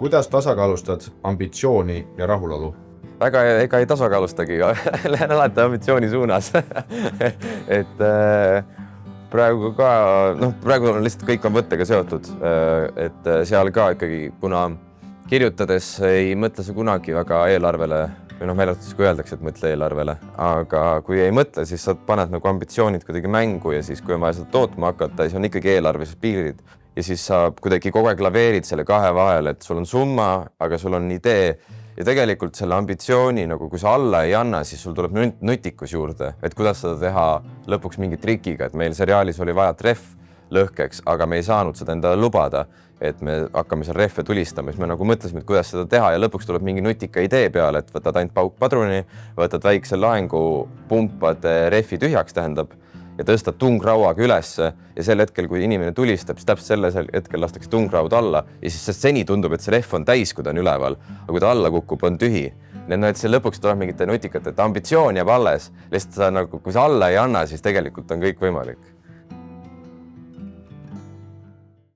Kuidas tasakaalustad ambitsiooni ja rahulolu? Väga ega ei tasakaalustagi, lähen alati ambitsiooni suunas. et praegu ka, praegu on lihtsalt kõik on võttega seotud, et seal ka ikkagi, kuna kirjutades ei mõtle sa kunagi väga eelarvele, või meelelahutus, kui öeldakse, et mõtle eelarvele, aga kui ei mõtle, siis sa paned nagu ambitsioonid kuidagi mängu ja siis, kui on vaja seda tootma hakata, siis on ikkagi eelarvelised piirid ja siis sa kuidagi kogu aeg laveerid selle kahe vahel, et sul on summa, aga sul on idee ja tegelikult selle ambitsiooni, nagu kui sa alla ei anna, siis sul tuleb nutikus juurde, et kuidas seda teha lõpuks mingi trikiga, et meil seriaalis oli vaja trehv lõhkeks, aga me ei saanud seda endale lubada, et me hakkame seal rehve tulistama, siis me nagu mõtlesime, et kuidas seda teha ja lõpuks tuleb mingi nutika idee peale, et võtad ainult paukpadruni, võtad väikse laengu, pumpad rehvi tühjaks, tähendab, ja tõstad tungrauaga ülesse ja sel hetkel, kui inimene tulistab, siis täpselt sellel hetkel lastakse tungraud alla ja siis sest seni tundub, et see rehv on täis, kui ta on üleval, aga kui ta alla kukub, on tühi. Et see lõpuks tuleb mingite nutikate, et ambitsioon jääb alles, lihtsalt sa nagu, kui sa alla ei anna, siis tegelikult on kõik võimalik.